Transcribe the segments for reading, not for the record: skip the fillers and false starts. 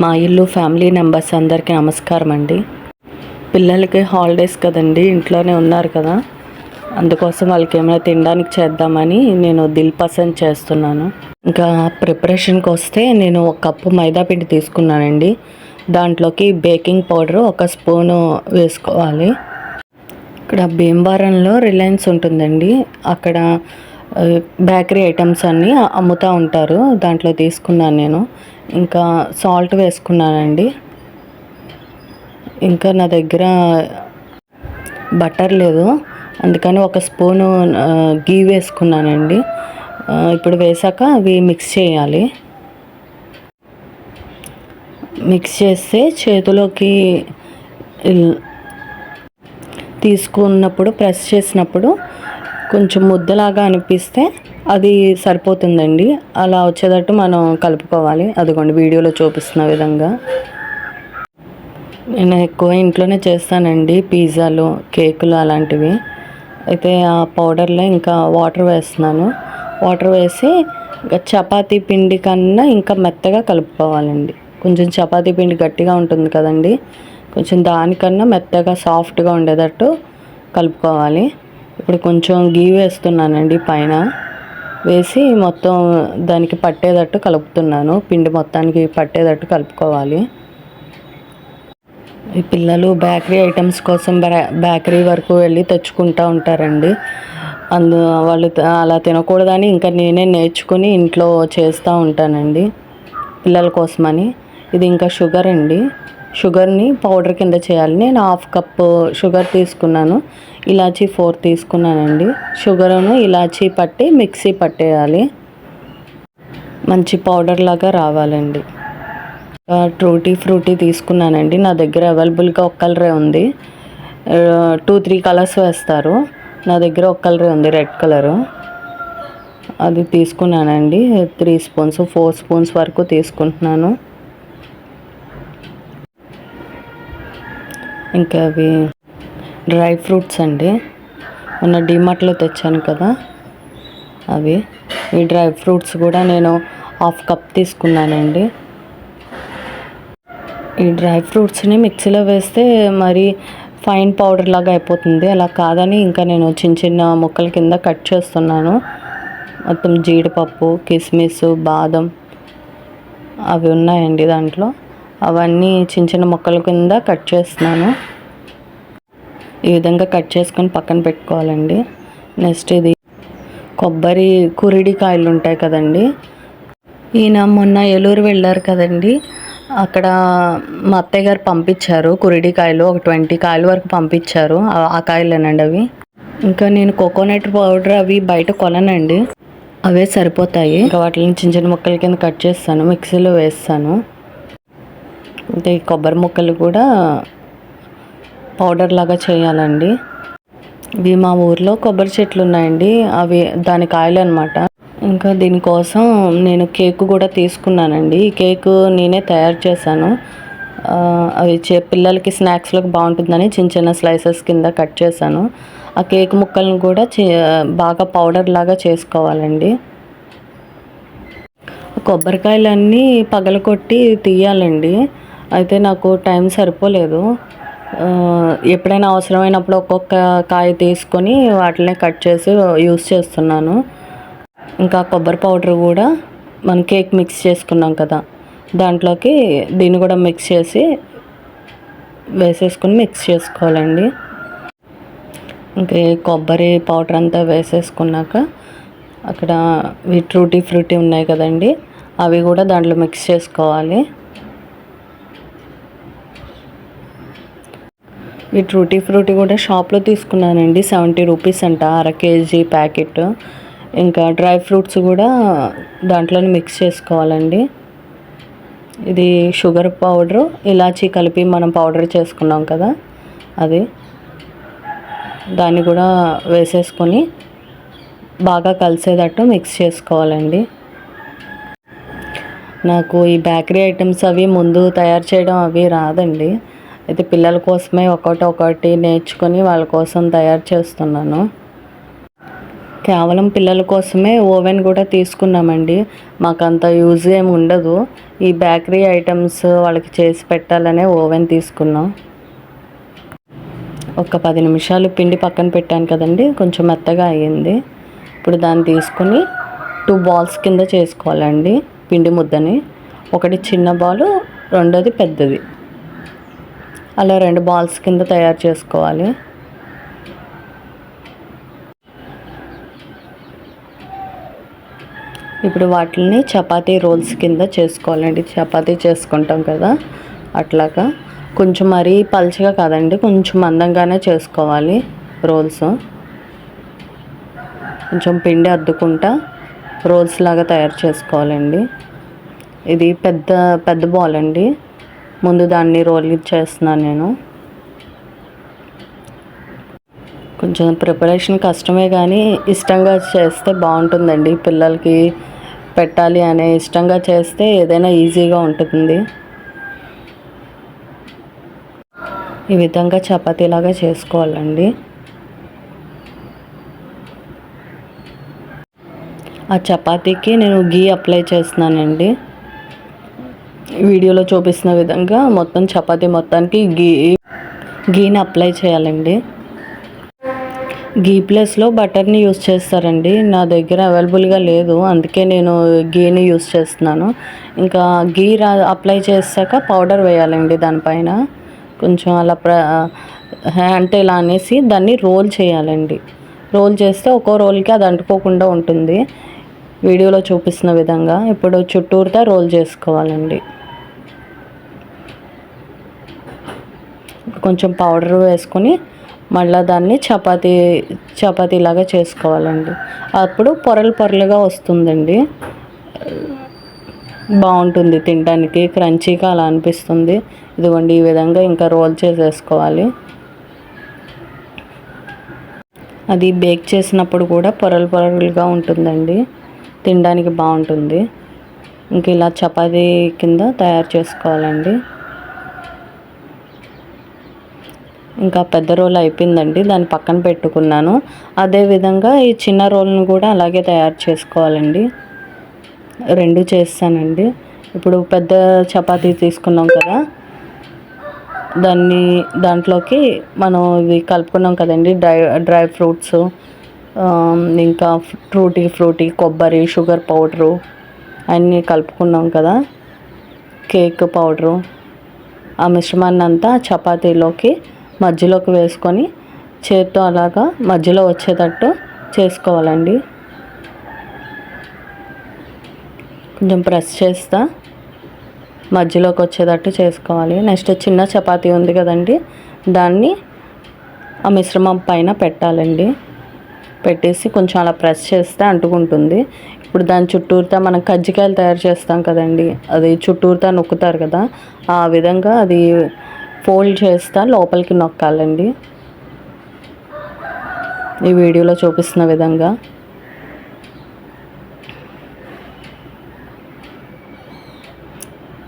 మా ఇల్లు family members అందరికీ నమస్కారం అండి. పిల్లలకి హాలిడేస్ కదండి, ఇంట్లోనే ఉన్నారు కదా, అందుకోసం వాళ్ళకి ఏమైనా తినడానికి చేద్దామని నేను దిల్ పసంద్ చేస్తున్నాను. ఇంకా ప్రిపరేషన్కి వస్తే నేను 1 కప్పు మైదా పిండి తీసుకున్నానండి. దాంట్లోకి బేకింగ్ పౌడర్ 1 స్పూను వేసుకోవాలి. ఇక్కడ భీమవరంలో రిలయన్స్ ఉంటుందండి, అక్కడ బేకరీ ఐటమ్స్ అన్నీ అమ్ముతూ ఉంటారు. దాంట్లో తీసుకున్నాను నేను. ఇంకా సాల్ట్ వేసుకున్నానండి. ఇంకా నా దగ్గర బటర్ లేదు, అందుకని 1 స్పూను గీ వేసుకున్నానండి. ఇప్పుడు వేసాక అవి మిక్స్ చేయాలి. మిక్స్ చేస్తే చేతిలోకి తీసుకున్నప్పుడు ప్రెస్ చేసినప్పుడు కొంచెం ముద్దలాగా అనిపిస్తే అది సరిపోతుందండి. అలా వచ్చేటట్టు మనం కలుపుకోవాలి. అదిగోండి వీడియోలో చూపిస్తున్న విధంగా. నేను ఎక్కువ ఇంట్లోనే చేస్తానండి, పిజ్జాలు, కేకులు అలాంటివి. అయితే ఆ పౌడర్లో ఇంకా వాటర్ వేస్తున్నాను. వాటర్ వేసి ఇంకా చపాతీ పిండి కన్నా ఇంకా మెత్తగా కలుపుకోవాలండి. కొంచెం చపాతీ పిండి గట్టిగా ఉంటుంది కదండి, కొంచెం దానికన్నా మెత్తగా సాఫ్ట్గా ఉండేటట్టు కలుపుకోవాలి. ఇప్పుడు కొంచెం గీ వేస్తున్నానండి పైన. వేసి మొత్తం దానికి పట్టేటట్టు కలుపుతున్నాను. పిండి మొత్తానికి పట్టేటట్టు కలుపుకోవాలి. ఈ పిల్లలు బేకరీ ఐటమ్స్ కోసం బేకరీ వరకు వెళ్ళి తెచ్చుకుంటూ ఉంటారండి. వాళ్ళు అలా తినకూడదని ఇంకా నేనే నేర్చుకుని ఇంట్లో చేస్తూ ఉంటానండి పిల్లల కోసమని. ఇది ఇంకా షుగర్ అండి. షుగర్ని పౌడర్ కింద చేయాలి. నేను 1/2 కప్పు షుగర్ తీసుకున్నాను. ఇలాచీ 4 తీసుకున్నానండి. షుగర్ను ఇలాచీ పట్టి మిక్సీ పట్టేయాలి. మంచి పౌడర్ లాగా రావాలండి. ట్రూటీ ఫ్రూటీ తీసుకున్నానండి. నా దగ్గర అవైలబుల్గా 1 కలరే ఉంది. 2-3 కలర్స్ వేస్తారు. నా దగ్గర 1 కలరే ఉంది, రెడ్ కలరు. అది తీసుకున్నానండి. 3 స్పూన్స్ 4 స్పూన్స్ వరకు తీసుకుంటున్నాను. ఇంకా అవి డ్రై ఫ్రూట్స్ అండి, మొన్న డీమార్ట్లో తెచ్చాను కదా అవి. ఈ డ్రై ఫ్రూట్స్ కూడా నేను 1/2 కప్ తీసుకున్నానండి. ఈ డ్రై ఫ్రూట్స్ని మిక్సీలో వేస్తే మరి ఫైన్ పౌడర్ లాగా అయిపోతుంది. అలా కాదని ఇంకా నేను చిన్న చిన్న ముక్కల కింద కట్ చేస్తున్నాను. మొత్తం జీడిపప్పు, కిస్మిస్, బాదం అవి ఉన్నాయండి దాంట్లో. అవన్నీ చిన్న చిన్న ముక్కల కింద కట్ చేస్తున్నాను. ఈ విధంగా కట్ చేసుకొని పక్కన పెట్టుకోవాలండి. నెక్స్ట్ ఇది కొబ్బరి కురిడికాయలు ఉంటాయి కదండి. ఈయన మొన్న ఏలూరు వెళ్ళారు కదండి, అక్కడ మా అత్తయ్య గారు పంపించారు కురిడికాయలు. ఒక 20 కాయల వరకు పంపించారు. ఆ కాయలేనండి అవి. ఇంకా నేను కోకోనట్ పౌడర్ అవి బయట కొననండి, అవే సరిపోతాయి. ఇంకా వాటిని చిన్న చిన్న ముక్కల కింద కట్ చేస్తాను, మిక్సీలో వేస్తాను. అంటే ఈ కొబ్బరి ముక్కలు కూడా పౌడర్ లాగా చేయాలండి. ఇవి మా ఊర్లో కొబ్బరి చెట్లు ఉన్నాయండి, అవి దాని కాయలు అనమాట. ఇంకా దీనికోసం నేను కేకు కూడా తీసుకున్నానండి. ఈ కేకు నేనే తయారు చేశాను. అవి పిల్లలకి స్నాక్స్లోకి బాగుంటుందని చిన్న చిన్న స్లైసెస్ కింద కట్ చేశాను. ఆ కేక్ ముక్కలను కూడా బాగా పౌడర్ లాగా చేసుకోవాలండి. కొబ్బరికాయలన్నీ పగలకొట్టి తీయాలండి. అయితే నాకు టైం సరిపోలేదు. ఎప్పుడైనా అవసరమైనప్పుడు ఒక్కొక్క కాయ తీసుకొని వాటిని కట్ చేసి యూస్ చేస్తున్నాను. ఇంకా కొబ్బరి పౌడర్ కూడా మనం కేక్ మిక్స్ చేసుకున్నాం కదా, దాంట్లోకి దీన్ని కూడా మిక్స్ చేసి వేసేసుకొని మిక్స్ చేసుకోవాలండి. ఇంకా కొబ్బరి పౌడర్ అంతా వేసేసుకున్నాక అక్కడ ట్రూటీ ఫ్రూటీ ఉన్నాయి కదండి, అవి కూడా దాంట్లో మిక్స్ చేసుకోవాలి. ఈ ట్రూటీ ఫ్రూటీ కూడా షాప్లో తీసుకున్నానండి, 70 రూపీస్ అంట 1/2 కేజీ ప్యాకెట్. ఇంకా డ్రై ఫ్రూట్స్ కూడా దాంట్లోనే మిక్స్ చేసుకోవాలండి. ఇది షుగర్ పౌడరు, ఇలాచీ కలిపి మనం పౌడర్ చేసుకున్నాం కదా అది, దాన్ని కూడా వేసేసుకొని బాగా కలిసేటట్టు మిక్స్ చేసుకోవాలండి. నాకు ఈ బేకరీ ఐటమ్స్ అవి ముందు తయారు చేయడం అవి రాదండి. అయితే పిల్లల కోసమే ఒక్కొక్కటి నేర్చుకొని వాళ్ళ కోసం తయారు చేస్తున్నాను. కేవలం పిల్లల కోసమే ఓవెన్ కూడా తీసుకున్నామండి. మాకంత యూజ్ ఏమి ఉండదు. ఈ బేకరీ ఐటమ్స్ వాళ్ళకి చేసి పెట్టాలనే ఓవెన్ తీసుకున్నాం. ఒక 10 నిమిషాలు పిండి పక్కన పెట్టాను కదండి, కొంచెం మెత్తగా అయ్యింది. ఇప్పుడు దాన్ని తీసుకుని 2 బాల్స్ కింద చేసుకోవాలండి పిండి ముద్దని. ఒకటి చిన్న బాలు, రెండోది పెద్దది. అలా 2 బాల్స్ కింద తయారు చేసుకోవాలి. ఇప్పుడు వాటిని చపాతీ రోల్స్ కింద చేసుకోవాలండి. చపాతీ చేసుకుంటాం కదా అట్లాగా. కొంచెం మరీ పల్చగా కాదండి, కొంచెం మందంగానే చేసుకోవాలి రోల్స్. కొంచెం పిండి అద్దుకుంటా రోల్స్ లాగా తయారు చేసుకోవాలండి. ఇది పెద్ద బాల్ అండి. ముందు దాన్ని రోల్ చేస్తున్నాను నేను. కొంచెం ప్రిపరేషన్ కష్టమే కానీ ఇష్టంగా చేస్తే బాగుంటుందండి. పిల్లలకి పెట్టాలి అనే ఇష్టంగా చేస్తే ఏదైనా ఈజీగా ఉంటుంది. ఈ విధంగా చపాతీలాగా చేసుకోవాలండి. ఆ చపాతీకి నేను గీ అప్లై చేస్తున్నానండి. వీడియోలో చూపిస్తున్న విధంగా మొత్తం చపాతీ మొత్తానికి గీని అప్లై చేయాలండి. గీ ప్లేస్లో బటర్ని యూస్ చేస్తారండి. నా దగ్గర అవైలబుల్గా లేదు, అందుకే నేను గీని యూస్ చేస్తున్నాను. ఇంకా గీ అప్లై చేశాక పౌడర్ వేయాలండి దానిపైన. కొంచెం అలా అంటే ఇలా అనేసి దాన్ని రోల్ చేయాలండి. రోల్ చేస్తే ఒక్కో రోల్కి అది అంటుకోకుండా ఉంటుంది, వీడియోలో చూపిస్తున్న విధంగా. ఇప్పుడు చుట్టూరుతా రోల్ చేసుకోవాలండి. కొంచెం పౌడర్ వేసుకొని మళ్ళీ దాన్ని చపాతీలాగా చేసుకోవాలండి. అప్పుడు పొరలుగా వస్తుందండి, బాగుంటుంది తినడానికి, క్రంచీగా అలా అనిపిస్తుంది. ఇదిగోండి ఈ విధంగా ఇంకా రోల్ చేసేసుకోవాలి. అది బేక్ చేసినప్పుడు కూడా పొరలుగా ఉంటుందండి, తినడానికి బాగుంటుంది. ఇంక ఇలా చపాతీ కింద తయారు చేసుకోవాలండి. ఇంకా పెద్ద రోల్ అయిపోయిందండి, దాన్ని పక్కన పెట్టుకున్నాను. అదేవిధంగా ఈ చిన్న రోల్ను కూడా అలాగే తయారు చేసుకోవాలండి. 2 చేస్తానండి. ఇప్పుడు పెద్ద చపాతీ తీసుకున్నాం కదా, దాంట్లోకి మనం ఇవి కలుపుకున్నాం కదండి, డ్రై ఫ్రూట్స్, ఇంకా ఫ్రూటీ, కొబ్బరి, షుగర్ పౌడరు అన్నీ కలుపుకున్నాం కదా, కేక్ పౌడరు. ఆ మిశ్రమాన్ని అంతా చపాతీలోకి మధ్యలోకి వేసుకొని చేత్తో అలాగా మధ్యలో వచ్చేటట్టు చేసుకోవాలండి. కొంచెం ప్రెస్ చేస్తా మధ్యలోకి వచ్చేటట్టు చేసుకోవాలి. నెక్స్ట్ చిన్న చపాతీ ఉంది కదండి, దాన్ని ఆ మిశ్రమం పైన పెట్టాలండి. పెట్టేసి కొంచెం అలా ప్రెస్ చేస్తే అంటుకుంటుంది. ఇప్పుడు దాని చుట్టూరుతా మనం కజ్జికాయలు తయారు చేస్తాం కదండి, అది చుట్టూరుతా నొక్కుతారు కదా, ఆ విధంగా అది ఫోల్డ్ చేస్తా లోపలికి నొక్కాలండి, ఈ వీడియోలో చూపిస్తున్న విధంగా.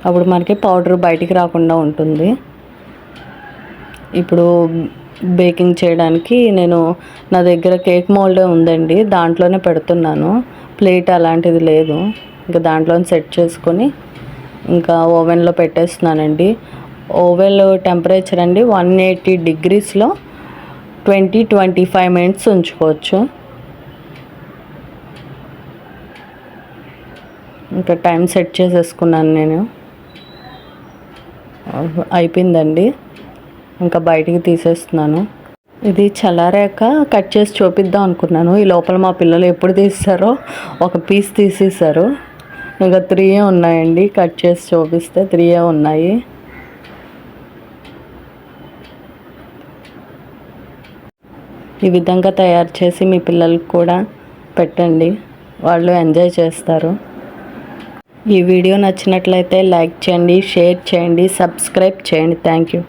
అప్పుడు మనకి పౌడర్ బయటికి రాకుండా ఉంటుంది. ఇప్పుడు బేకింగ్ చేయడానికి నా దగ్గర కేక్ మోల్డ్ ఉందండి, దాంట్లోనే పెడుతున్నాను. ప్లేట్ అలాంటిది లేదు, ఇంకా దాంట్లోనే సెట్ చేసుకొని ఇంకా ఓవెన్లో పెట్టేస్తున్నానండి. ఓవెన్ టెంపరేచర్ అండి 180 degreesలో 20-25 minutes ఉంచుకోవచ్చు. ఇంకా టైం సెట్ చేసేసుకున్నాను నేను. అయిపోయిందండి, ఇంకా బయటికి తీసేస్తున్నాను. ఇది చల్లారాక కట్ చేసి చూపిద్దాం అనుకున్నాను. ఈ లోపల మా పిల్లలు ఎప్పుడు తీస్తారో ఒక పీస్ తీసేసారు. ఇంకా 3 ఉన్నాయండి, కట్ చేసి చూపిస్తే 3 ఉన్నాయి. ఈ విధంగా తయారు చేసి మీ పిల్లలకు కూడా పెట్టండి, వాళ్ళు ఎంజాయ్ చేస్తారు. ఈ వీడియో నచ్చినట్లయితే లైక్ చేయండి, షేర్ చేయండి, సబ్స్క్రైబ్ చేయండి. Thank you.